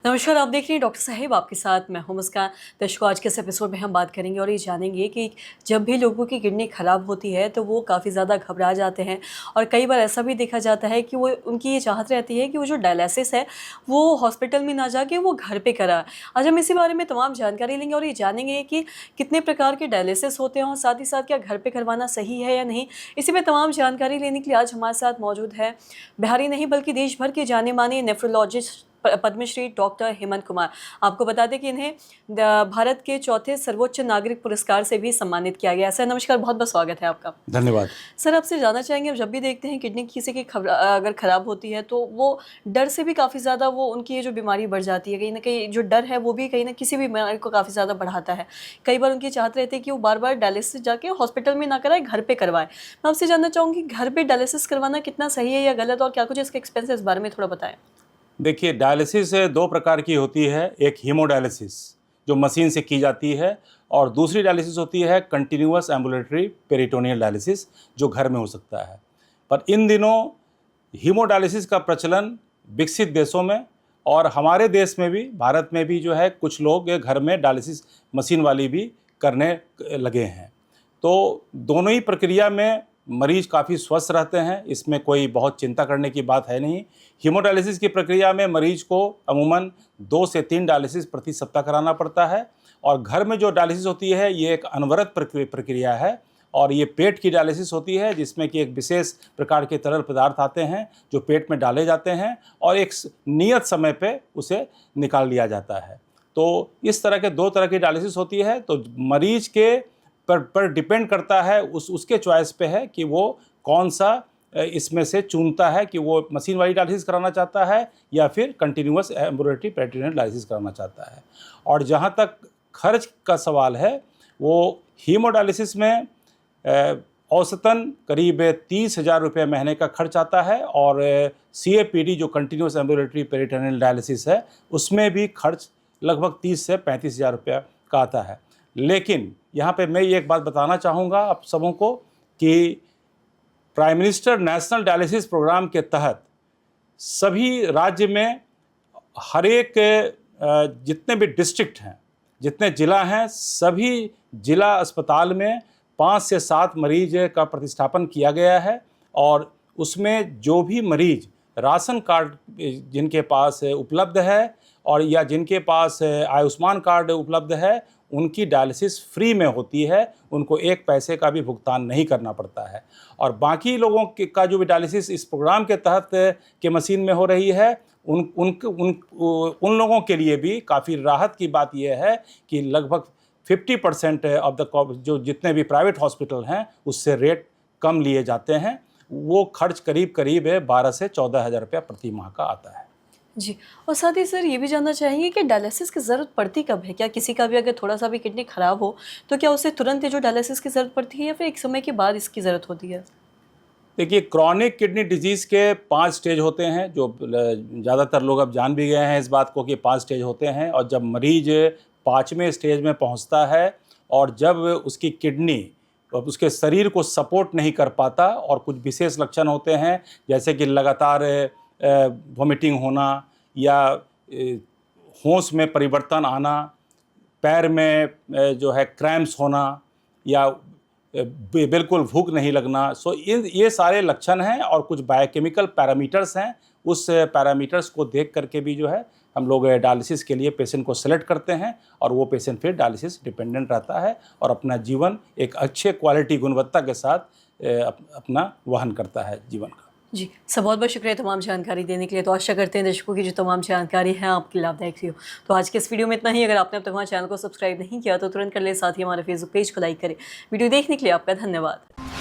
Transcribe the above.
नमस्कार, आप देख रहे हैं डॉक्टर साहिब, आपके साथ मैं हूं मुस्कान। दर्शकों, आज के इस एपिसोड में हम बात करेंगे और ये जानेंगे कि जब भी लोगों की किडनी ख़राब होती है तो वो काफ़ी ज़्यादा घबरा जाते हैं और कई बार ऐसा भी देखा जाता है कि वो उनकी ये चाहत रहती है कि वो जो डायलिसिस है वो हॉस्पिटल में ना जाके वो घर पे कराएं। आज हम इसी बारे में तमाम जानकारी लेंगे और ये जानेंगे कि कितने प्रकार के डायलिसिस होते हैं और साथ ही साथ क्या घर पर करवाना सही है या नहीं। इसी में तमाम जानकारी लेने के लिए आज हमारे साथ मौजूद है बिहारी नहीं बल्कि देश भर के जाने माने नेफ्रोलॉजिस्ट पद्मश्री डॉक्टर हेमंत कुमार। आपको बता दें कि इन्हें भारत के चौथे सर्वोच्च नागरिक पुरस्कार से भी सम्मानित किया गया है। सर नमस्कार, बहुत बहुत स्वागत है आपका। धन्यवाद। सर आपसे जानना चाहेंगे, जब भी देखते हैं किडनी किसी की अगर ख़राब होती है तो वो डर से भी काफ़ी ज़्यादा वो उनकी ये जो बीमारी बढ़ जाती है, कहीं ना कहीं जो डर है वो भी कहीं ना किसी भी बीमारी को काफ़ी ज़्यादा बढ़ाता है। कई बार उनकी चाहत रहती है कि वो बार बार डायलिसिस जाके हॉस्पिटल में ना कराए, घर पर करवाए। मैं आपसे जानना चाहूँगी, घर पर डायलिसिस करवाना कितना सही है या गलत, और क्या कुछ इसके एक्सपेंस इस बारे में थोड़ा बताएं। देखिए, डायलिसिस दो प्रकार की होती है। एक हीमोडायलिसिस जो मशीन से की जाती है, और दूसरी डायलिसिस होती है कंटिन्यूअस एम्बुलेटरी पेरिटोनियल डायलिसिस, जो घर में हो सकता है। पर इन दिनों हीमोडायलिसिस का प्रचलन विकसित देशों में और हमारे देश में भी, भारत में भी जो है, कुछ लोग घर में डायलिसिस मशीन वाली भी करने लगे हैं। तो दोनों ही प्रक्रिया में मरीज काफ़ी स्वस्थ रहते हैं, इसमें कोई बहुत चिंता करने की बात है नहीं। हीमोडायलिसिस की प्रक्रिया में मरीज को अमूमन 2 से 3 डायलिसिस प्रति सप्ताह कराना पड़ता है, और घर में जो डायलिसिस होती है ये एक अनवरत प्रक्रिया है, और ये पेट की डायलिसिस होती है, जिसमें कि एक विशेष प्रकार के तरल पदार्थ आते हैं जो पेट में डाले जाते हैं और एक नियत समय पे उसे निकाल लिया जाता है। तो इस तरह के 2 तरह की डायलिसिस होती है। तो मरीज के पर डिपेंड करता है, उसके चॉइस पे है कि वो कौन सा इसमें से चुनता है कि वो मशीन वाली डायलिसिस कराना चाहता है या फिर कंटिन्यूअस एम्बुलेटरी पेरिटोनियल डायलिसिस कराना चाहता है। और जहाँ तक खर्च का सवाल है, वो हीमोडायलिसिस में औसतन करीब 30,000 रुपये महीने का खर्च आता है, और CAPD जो कंटिन्यूअस एम्बुलेटरी पेरिटोनियल डायलिसिस है, उसमें भी खर्च लगभग 30 से 35,000 रुपये का आता है। लेकिन यहाँ पे मैं ये एक बात बताना चाहूँगा आप सबों को कि prime minister national dialysis programme के तहत सभी राज्य में हर एक जितने भी डिस्ट्रिक्ट हैं, जितने ज़िला हैं, सभी ज़िला अस्पताल में 5 से 7 मरीज का प्रतिस्थापन किया गया है। और उसमें जो भी मरीज राशन कार्ड जिनके पास उपलब्ध है और या जिनके पास आयुष्मान कार्ड उपलब्ध है, उनकी डायलिसिस फ्री में होती है, उनको 1 पैसे का भी भुगतान नहीं करना पड़ता है। और बाकी लोगों का जो भी डायलिसिस इस प्रोग्राम के तहत के मशीन में हो रही है, उन लोगों के लिए भी काफ़ी राहत की बात यह है कि लगभग 50% ऑफ द जो जितने भी प्राइवेट हॉस्पिटल हैं उससे रेट कम लिए जाते हैं। वो खर्च करीब 12 से 14,000 रुपया प्रति माह का आता है। जी, और साथ ही सर ये भी जानना चाहेंगे कि डायलिसिस की ज़रूरत पड़ती कब है? क्या किसी का भी अगर थोड़ा सा भी किडनी ख़राब हो तो क्या उसे तुरंत ये जो डायलिसिस की ज़रूरत पड़ती है या फिर एक समय के बाद इसकी ज़रूरत होती है? देखिए, क्रॉनिक किडनी डिजीज़ के 5 स्टेज होते हैं, जो ज़्यादातर लोग अब जान भी गए हैं इस बात को कि 5 स्टेज होते हैं। और जब मरीज 5वें स्टेज में पहुंचता है और जब उसकी किडनी उसके शरीर को सपोर्ट नहीं कर पाता और कुछ विशेष लक्षण होते हैं, जैसे कि लगातार वॉमिटिंग होना या होश में परिवर्तन आना, पैर में जो है क्रैम्प्स होना या बिल्कुल भूख नहीं लगना। सो ये सारे लक्षण हैं, और कुछ बायोकेमिकल पैरामीटर्स हैं। उस पैरामीटर्स को देख करके भी जो है हम लोग डायलिसिस के लिए पेशेंट को सेलेक्ट करते हैं, और वो पेशेंट फिर डायलिसिस डिपेंडेंट रहता है और अपना जीवन एक अच्छे क्वालिटी गुणवत्ता के साथ अपना वहन करता है जीवन का। जी सर, बहुत बहुत शुक्रिया तमाम जानकारी देने के लिए। तो आशा करते हैं दर्शकों की जो तमाम जानकारी है आपकी लाभदायक रही हो। तो आज के इस वीडियो में इतना ही। अगर आपने अब तक हमारे चैनल को सब्सक्राइब नहीं किया तो तुरंत कर ले, साथ ही हमारे फेसबुक पेज को लाइक करें। वीडियो देखने के लिए आपका धन्यवाद।